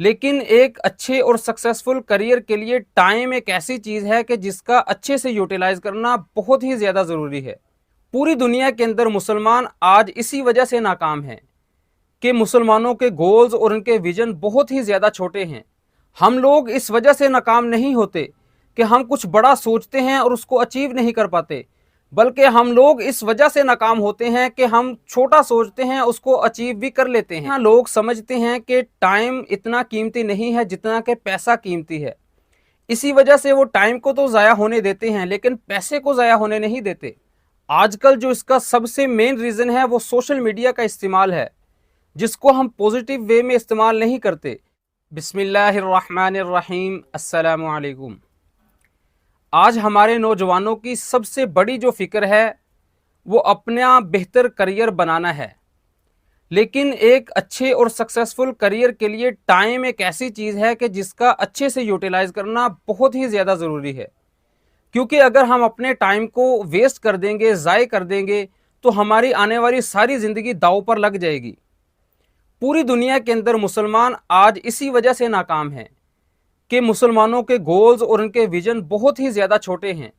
लेकिन एक अच्छे और सक्सेसफुल करियर के लिए टाइम एक ऐसी चीज़ है कि जिसका अच्छे से यूटिलाइज करना बहुत ही ज़्यादा ज़रूरी है। पूरी दुनिया के अंदर मुसलमान आज इसी वजह से नाकाम हैं कि मुसलमानों के गोल्स और उनके विजन बहुत ही ज़्यादा छोटे हैं। हम लोग इस वजह से नाकाम नहीं होते कि हम कुछ बड़ा सोचते हैं और उसको अचीव नहीं कर पाते, बल्कि हम लोग इस वजह से नाकाम होते हैं कि हम छोटा सोचते हैं उसको अचीव भी कर लेते हैं। लोग समझते हैं कि टाइम इतना कीमती नहीं है जितना कि पैसा कीमती है। इसी वजह से वो टाइम को तो ज़ाया होने देते हैं लेकिन पैसे को ज़ाया होने नहीं देते। आजकल जो इसका सबसे मेन रीज़न है वो सोशल मीडिया का इस्तेमाल है, जिसको हम पॉजिटिव वे में इस्तेमाल नहीं करते। बिस्मिल्लाहिर्रहमानिर्रहीम, अस्सलामु अलैकुम। आज हमारे नौजवानों की सबसे बड़ी जो फ़िक्र है वो अपना बेहतर करियर बनाना है। लेकिन एक अच्छे और सक्सेसफुल करियर के लिए टाइम एक ऐसी चीज़ है कि जिसका अच्छे से यूटिलाइज करना बहुत ही ज़्यादा ज़रूरी है। क्योंकि अगर हम अपने टाइम को वेस्ट कर देंगे, ज़ाय कर देंगे, तो हमारी आने वाली सारी ज़िंदगी दांव पर लग जाएगी। पूरी दुनिया के अंदर मुसलमान आज इसी वजह से नाकाम हैं कि मुसलमानों के गोल्स और उनके विजन बहुत ही ज़्यादा छोटे हैं।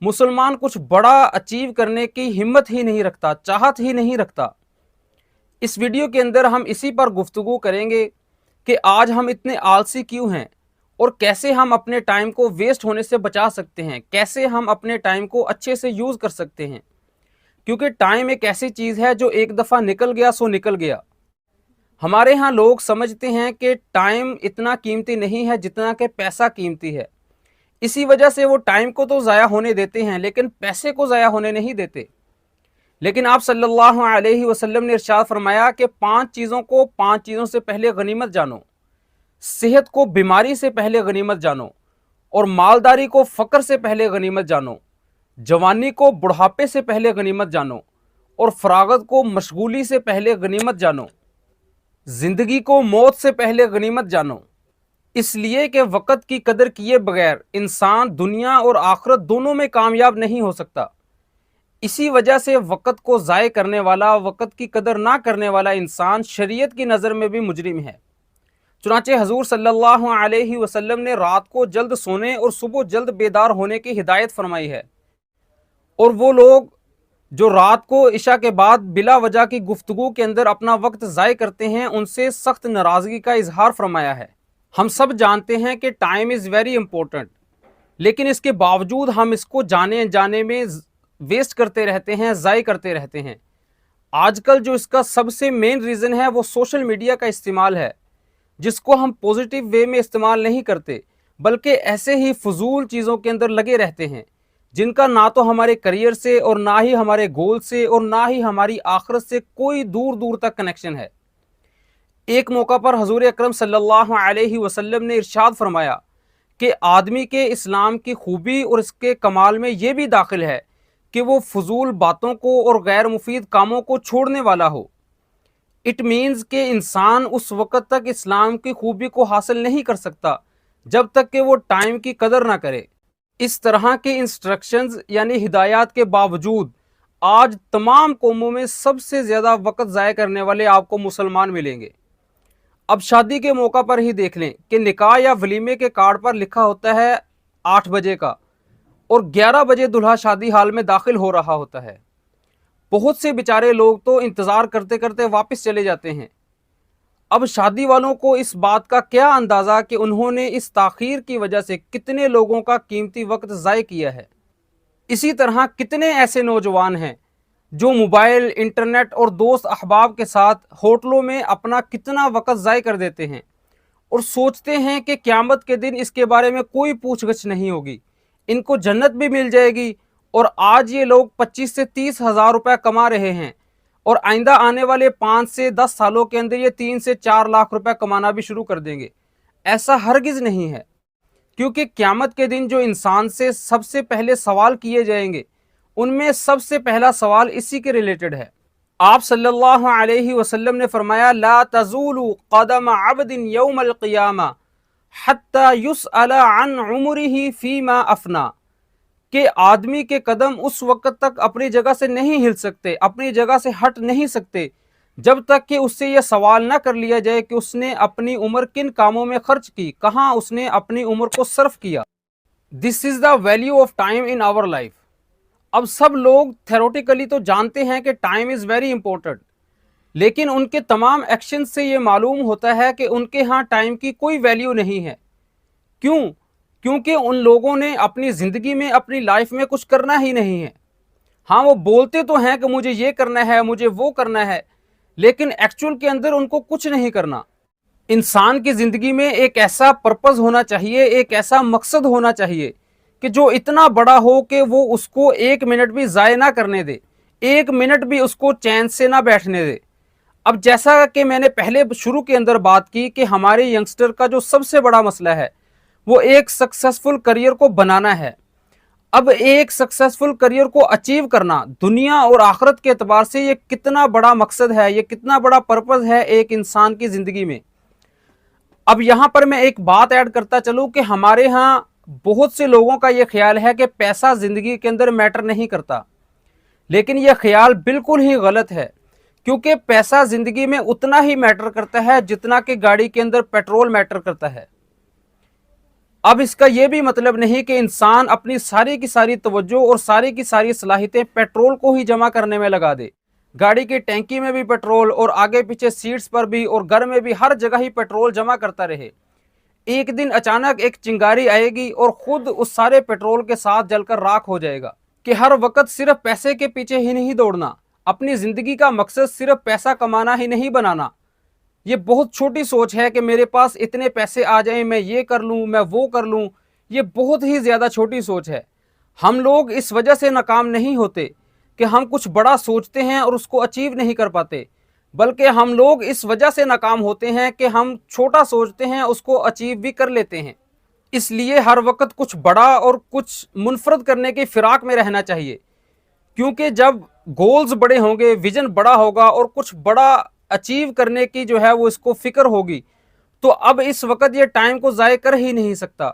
मुसलमान कुछ बड़ा अचीव करने की हिम्मत ही नहीं रखता, चाहत ही नहीं रखता। इस वीडियो के अंदर हम इसी पर गुफ्तगू करेंगे कि आज हम इतने आलसी क्यों हैं और कैसे हम अपने टाइम को वेस्ट होने से बचा सकते हैं, कैसे हम अपने टाइम को अच्छे से यूज़ कर सकते हैं। क्योंकि टाइम एक ऐसी चीज़ है जो एक दफ़ा निकल गया सो निकल गया। हमारे यहाँ लोग समझते हैं कि टाइम इतना कीमती नहीं है जितना कि पैसा कीमती है। इसी वजह से वो टाइम को तो ज़ाया होने देते हैं लेकिन पैसे को ज़ाया होने नहीं देते। लेकिन आप सल्लल्लाहु अलैहि वसल्लम ने इरशाद फरमाया कि 5 चीज़ों से पहले गनीमत जानो। सेहत को बीमारी से पहले गनीमत जानो, और मालदारी को फ़क्र से पहले गनीमत जानो, जवानी को बुढ़ापे से पहले गनीमत जानो, और फरागत को मशगूली से पहले गनीमत जानो, ज़िंदगी को मौत से पहले गनीमत जानो। इसलिए कि वक़्त की कदर किए बगैर इंसान दुनिया और आखिरत दोनों में कामयाब नहीं हो सकता। इसी वजह से वक़्त को ज़ाय करने वाला, वक़्त की कदर ना करने वाला इंसान शरीयत की नज़र में भी मुजरिम है। चुनांचे हजूर सल्लल्लाहु अलैहि वसल्लम ने रात को जल्द सोने और सुबह जल्द बेदार होने की हिदायत फरमाई है, और वो लोग जो रात को इशा के बाद बिला वजह की गुफ्तगू के अंदर अपना वक्त ज़ाय करते हैं उनसे सख्त नाराज़गी का इजहार फरमाया है। हम सब जानते हैं कि टाइम इज़ वेरी इंपॉर्टेंट, लेकिन इसके बावजूद हम इसको जाने जाने में वेस्ट करते रहते हैं, ज़ाय करते रहते हैं। आजकल जो इसका सबसे मेन रीज़न है वो सोशल मीडिया का इस्तेमाल है, जिसको हम पॉजिटिव वे में इस्तेमाल नहीं करते, बल्कि ऐसे ही फजूल चीज़ों के अंदर लगे रहते हैं जिनका ना तो हमारे करियर से और ना ही हमारे गोल से और ना ही हमारी आखिरत से कोई दूर दूर तक कनेक्शन है। एक मौका पर हजूर अकरम सल्लल्लाहु अलैहि वसल्लम ने इरशाद फरमाया कि आदमी के इस्लाम की खूबी और इसके कमाल में ये भी दाखिल है कि वो फजूल बातों को और गैर मुफीद कामों को छोड़ने वाला हो। इट मीन्स कि इंसान उस वक़्त तक इस्लाम की खूबी को हासिल नहीं कर सकता जब तक कि वो टाइम की कदर ना करे। इस तरह के इंस्ट्रक्शंस यानी हिदायत के बावजूद आज तमाम कौमों में सबसे ज़्यादा वक़्त ज़ाय करने वाले आपको मुसलमान मिलेंगे। अब शादी के मौका पर ही देख लें कि निकाह या वलीमे के कार्ड पर लिखा होता है 8 बजे का, और 11 बजे दूल्हा शादी हाल में दाखिल हो रहा होता है। बहुत से बेचारे लोग तो इंतज़ार करते करते वापस चले जाते हैं। अब शादी वालों को इस बात का क्या अंदाज़ा कि उन्होंने इस ताख़ीर की वजह से कितने लोगों का कीमती वक्त ज़ाय किया है। इसी तरह कितने ऐसे नौजवान हैं जो मोबाइल, इंटरनेट और दोस्त अहबाब के साथ होटलों में अपना कितना वक्त ज़ाय कर देते हैं और सोचते हैं कि क़यामत के दिन इसके बारे में कोई पूछगछ नहीं होगी, इनको जन्नत भी मिल जाएगी। और आज ये लोग 25 से 30 हज़ार रुपये कमा रहे हैं, और आइंदा आने वाले 5 से 10 सालों के अंदर ये 3 से 4 लाख रुपए कमाना भी शुरू कर देंगे। ऐसा हरगिज़ नहीं है, क्योंकि क़यामत के दिन जो इंसान से सबसे पहले सवाल किए जाएंगे उनमें सबसे पहला सवाल इसी के रिलेटेड है। आप सल्लल्लाहु अलैहि वसल्लम ने फरमाया, ला तज़ूलु क़दम अब्दिन यौमल क़ियामा हत्ता युसअला अन उमरिही फ़ीमा अफ़ना, कि आदमी के कदम उस वक़्त तक अपनी जगह से नहीं हिल सकते, अपनी जगह से हट नहीं सकते, जब तक कि उससे यह सवाल ना कर लिया जाए कि उसने अपनी उम्र किन कामों में खर्च की, कहाँ उसने अपनी उम्र को सर्फ किया। This is the value of time in our life. अब सब लोग थ्योरेटिकली तो जानते हैं कि टाइम इज वेरी इंपॉर्टेंट, लेकिन उनके तमाम एक्शन से ये मालूम होता है कि उनके यहाँ टाइम की कोई वैल्यू नहीं है। क्यों? क्योंकि उन लोगों ने अपनी ज़िंदगी में, अपनी लाइफ में कुछ करना ही नहीं है। हाँ, वो बोलते तो हैं कि मुझे ये करना है, मुझे वो करना है, लेकिन एक्चुअल के अंदर उनको कुछ नहीं करना। इंसान की ज़िंदगी में एक ऐसा पर्पस होना चाहिए, एक ऐसा मकसद होना चाहिए कि जो इतना बड़ा हो कि वो उसको एक मिनट भी ज़ाय ना करने दे, एक मिनट भी उसको चैन से ना बैठने दे। अब जैसा कि मैंने पहले शुरू के अंदर बात की कि हमारे यंगस्टर का जो सबसे बड़ा मसला है वो एक सक्सेसफुल करियर को बनाना है। अब एक सक्सेसफुल करियर को अचीव करना दुनिया और आखिरत के एतबार से ये कितना बड़ा मकसद है, ये कितना बड़ा पर्पस है एक इंसान की ज़िंदगी में। अब यहाँ पर मैं एक बात ऐड करता चलूँ कि हमारे यहाँ बहुत से लोगों का ये ख्याल है कि पैसा ज़िंदगी के अंदर मैटर नहीं करता, लेकिन यह ख्याल बिल्कुल ही गलत है, क्योंकि पैसा ज़िंदगी में उतना ही मैटर करता है जितना कि गाड़ी के अंदर पेट्रोल मैटर करता है। अब इसका यह भी मतलब नहीं कि इंसान अपनी सारी की सारी तवज्जो और सारी की सारी सलाहियतें पेट्रोल को ही जमा करने में लगा दे। गाड़ी की टैंकी में भी पेट्रोल और आगे पीछे सीट्स पर भी और घर में भी हर जगह ही पेट्रोल जमा करता रहे। एक दिन अचानक एक चिंगारी आएगी और खुद उस सारे पेट्रोल के साथ जलकर राख हो जाएगा। कि हर वक्त सिर्फ पैसे के पीछे ही नहीं दौड़ना, अपनी ज़िंदगी का मकसद सिर्फ पैसा कमाना ही नहीं बनाना। ये बहुत छोटी सोच है कि मेरे पास इतने पैसे आ जाएं, मैं ये कर लूँ, मैं वो कर लूँ। ये बहुत ही ज़्यादा छोटी सोच है। हम लोग इस वजह से नाकाम नहीं होते कि हम कुछ बड़ा सोचते हैं और उसको अचीव नहीं कर पाते, बल्कि हम लोग इस वजह से नाकाम होते हैं कि हम छोटा सोचते हैं, उसको अचीव भी कर लेते हैं। इसलिए हर वक्त कुछ बड़ा और कुछ मुनफरद करने की फिराक में रहना चाहिए, क्योंकि जब गोल्स बड़े होंगे, विजन बड़ा होगा और कुछ बड़ा अचीव करने की जो है वो इसको फिक्र होगी, तो अब इस वक्त ये टाइम को ज़ाय कर ही नहीं सकता,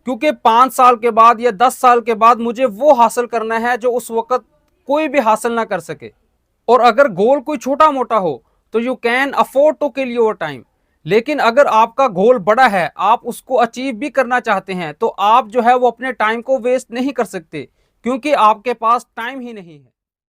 क्योंकि 5 साल के बाद या 10 साल के बाद मुझे वो हासिल करना है जो उस वक्त कोई भी हासिल ना कर सके। और अगर गोल कोई छोटा मोटा हो तो you can afford to kill your time, लेकिन अगर आपका गोल बड़ा है, आप उसको अचीव भी करना चाहते हैं, तो आप जो है वो अपने टाइम को वेस्ट नहीं कर सकते, क्योंकि आपके पास टाइम ही नहीं है।